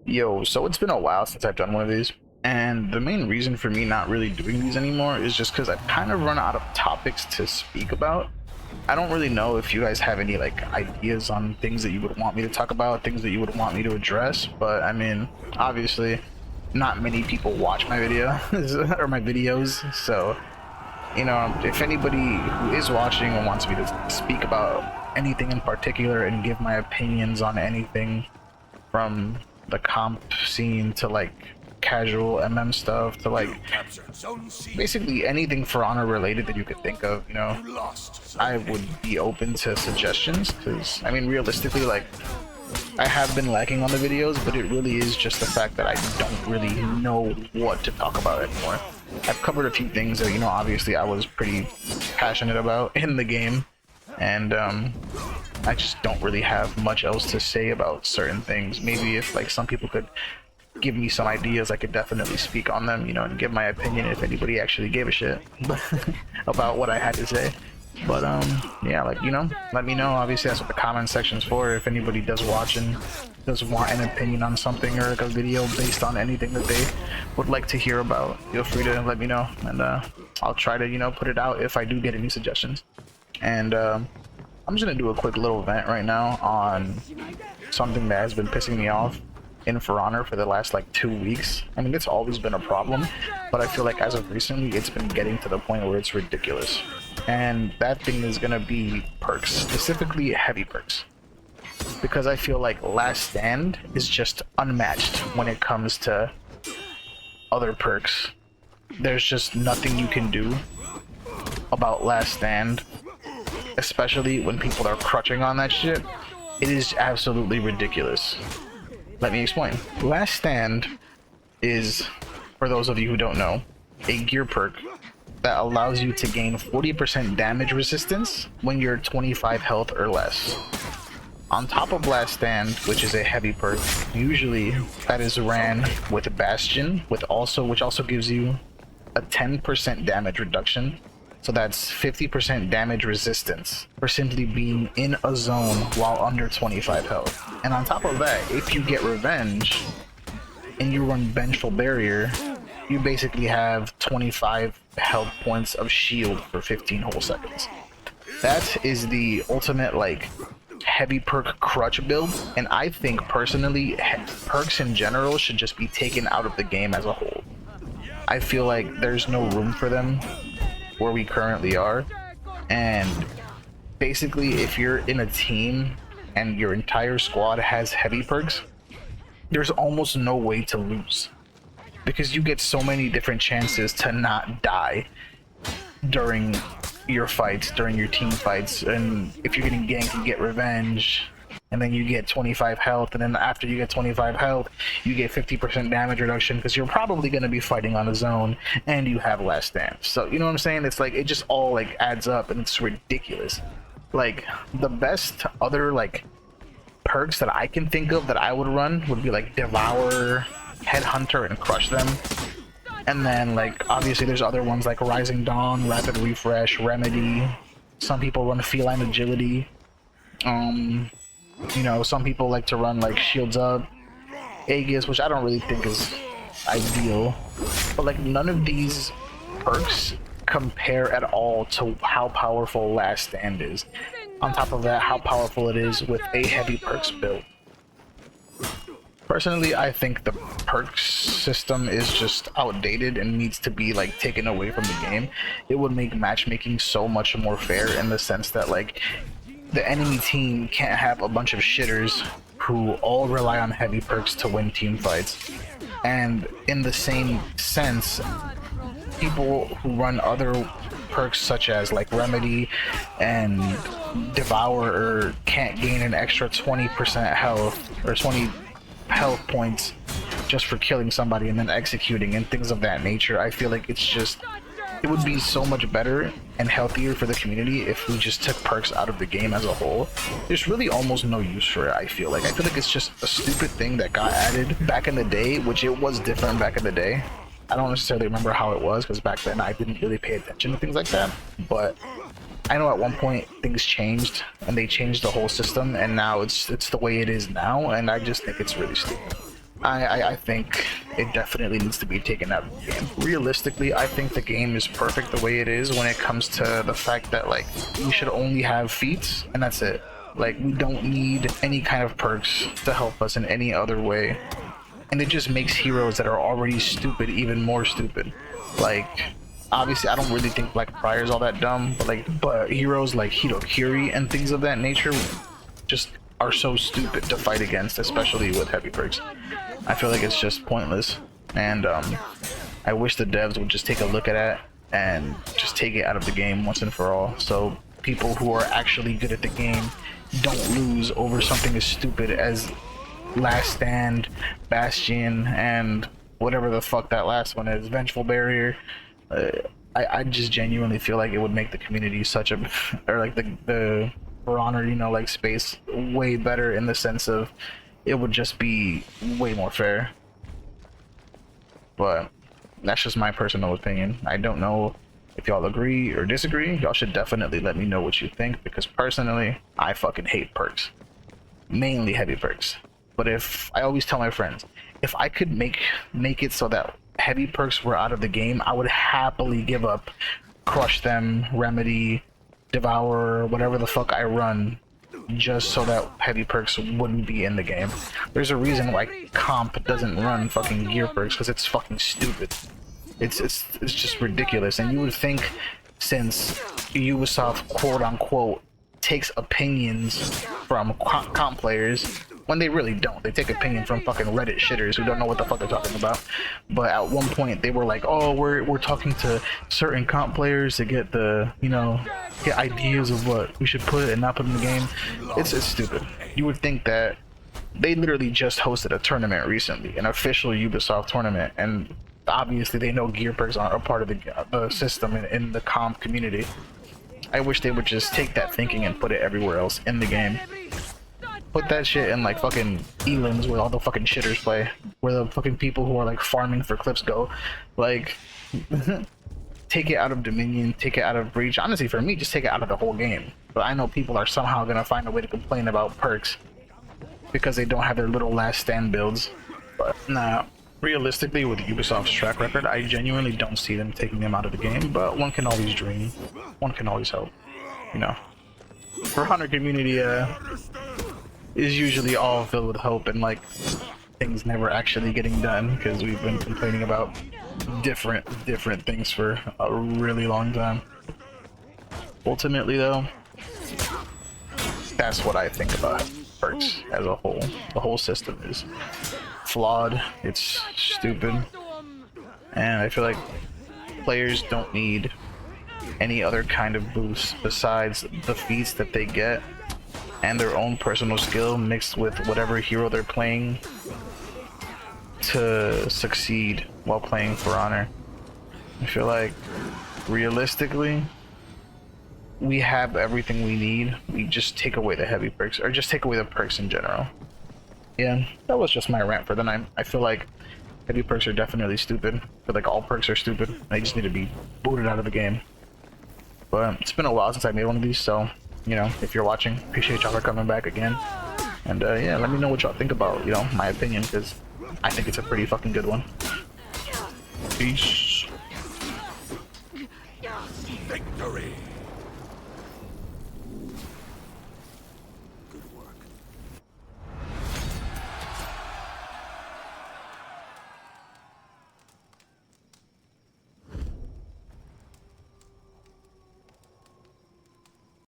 Yo, so it's been a while since I've done one of these, and the main reason for me not really doing these anymore is just because I've kind of run out of topics to speak about. I don't really know if you guys have any like ideas on things that you would want me to talk about, things that you would want me to address, but I mean, obviously, not many people watch my video or my videos, so if anybody who is watching and wants me to speak about anything in particular and give my opinions on anything from the comp scene to like casual stuff to like basically anything For Honor related that you could think of, I would be open to suggestions because I mean realistically, like, I have been lacking on the videos, but it really is just the fact that I don't really know what to talk about anymore. I've covered a few things that, obviously I was pretty passionate about in the game, and I just don't really have much else to say about certain things. Maybe if like some people could give me some ideas, I could definitely speak on them, and give my opinion if anybody actually gave a shit about what I had to say. But yeah, like, let me know. Obviously that's what the comment section's for. If anybody does watch and does want an opinion on something or like a video based on anything that they would like to hear about, feel free to let me know, and I'll try to put it out if I do get any suggestions. And I'm just gonna do a quick little vent right now on something that has been pissing me off in For Honor for the last like 2 weeks. I mean, it's always been a problem, but I feel like as of recently, it's been getting to the point where it's ridiculous. And that thing is gonna be perks, specifically heavy perks. Because I feel like Last Stand is just unmatched when it comes to other perks. There's just nothing you can do about Last Stand, especially when people are crutching on that shit. It is absolutely ridiculous. Let me explain. Last Stand is, for those of you who don't know, a gear perk that allows you to gain 40% damage resistance when you're 25 health or less. On top of Last Stand, which is a heavy perk, usually that is ran with Bastion, which also gives you a 10% damage reduction. So that's 50% damage resistance for simply being in a zone while under 25 health. And on top of that, if you get Revenge and you run Vengeful Barrier, you basically have 25 health points of shield for 15 whole seconds. That is the ultimate like heavy perk crutch build, and I think personally perks in general should just be taken out of the game as a whole. I feel like there's no room for them where we currently are, and basically if you're in a team and your entire squad has heavy perks, there's almost no way to lose because you get so many different chances to not die during your fights, during your team fights. And if you're getting ganked, you get Revenge, and then you get 25 health, and then after you get 25 health you get 50% damage reduction because you're probably going to be fighting on a zone and you have Last Stand. So you know what I'm saying? It's like it just all like adds up and it's ridiculous. Like the best other like perks that I can think of that I would run would be like Devour, Headhunter, and Crush Them. And then like obviously there's other ones like Rising Dawn, Rapid Refresh, Remedy. Some people run Feline Agility. Some people like to run like Shields Up, Aegis, which I don't really think is ideal. But like none of these perks compare at all to how powerful Last Stand is. On top of that, how powerful it is with a heavy perks build. Personally, I think the perks system is just outdated and needs to be like taken away from the game. It would make matchmaking so much more fair in the sense that like the enemy team can't have a bunch of shitters who all rely on heavy perks to win team fights. And in the same sense, people who run other perks such as like Remedy and Devour can't gain an extra 20% health or 20 health points just for killing somebody and then executing and things of that nature. I feel like it would be so much better and healthier for the community if we just took perks out of the game as a whole. There's really almost no use for it, I feel like. It's just a stupid thing that got added back in the day, which it was different back in the day. I don't necessarily remember how it was because back then I didn't really pay attention to things like that, but I know at one point things changed and they changed the whole system, and now it's the way it is now, and I just think it's really stupid. I think it definitely needs to be taken out of the game. Realistically, I think the game is perfect the way it is when it comes to the fact that like we should only have feats and that's it. Like we don't need any kind of perks to help us in any other way. And it just makes heroes that are already stupid even more stupid. Like obviously I don't really think Black Friar is all that dumb, but heroes like Hitokiri and things of that nature just are so stupid to fight against, especially with heavy perks. I feel like it's just pointless, and I wish the devs would just take a look at it and just take it out of the game once and for all, so people who are actually good at the game don't lose over something as stupid as Last Stand, Bastion, and whatever the fuck that last one is, Vengeful Barrier. I just genuinely feel like it would make the community such a, or like the For Honor, you know, like space way better in the sense of it would just be way more fair. But that's just my personal opinion. I don't know if y'all agree or disagree. Y'all should definitely let me know what you think, because personally, I fucking hate perks. Mainly heavy perks. But if I always tell my friends, if I could make it so that heavy perks were out of the game, I would happily give up Crush Them, Remedy, Devour, whatever the fuck I run, just so that heavy perks wouldn't be in the game. There's a reason why comp doesn't run fucking gear perks, because it's fucking stupid. It's just ridiculous. And you would think, since Ubisoft quote unquote takes opinions from comp players, when they really don't. They take opinion from fucking Reddit shitters who don't know what the fuck they're talking about. But at one point they were like, oh, we're talking to certain comp players to get the, you know, get ideas of what we should put and not put in the game. It's stupid. You would think that they literally just hosted a tournament recently, an official Ubisoft tournament, and obviously they know gear perks aren't a part of the system in the comp community. I wish they would just take that thinking and put it everywhere else in the game. Put that shit in like fucking elims where all the fucking shitters play, where the fucking people who are like farming for clips go. Like, take it out of Dominion, take it out of Breach. Honestly, for me, just take it out of the whole game. But I know people are somehow gonna find a way to complain about perks because they don't have their little Last Stand builds. But nah, realistically, with Ubisoft's track record, I genuinely don't see them taking them out of the game. But one can always dream. One can always hope. You know, For Honor community is usually all filled with hope and like things never actually getting done, because we've been complaining about different things for a really long time. Ultimately though, that's what I think about perks as a whole. The whole system is flawed, it's stupid, and I feel like players don't need any other kind of boost besides the feats that they get and their own personal skill mixed with whatever hero they're playing to succeed while playing For Honor. I feel like realistically we have everything we need. We just take away the heavy perks, or just take away the perks in general. Yeah, that was just my rant for the night. I feel like heavy perks are definitely stupid. I feel like all perks are stupid. They just need to be booted out of the game. But it's been a while since I made one of these, so you know, if you're watching, appreciate y'all for coming back again. And yeah, let me know what y'all think about, you know, my opinion, because I think it's a pretty fucking good one. Peace. Victory!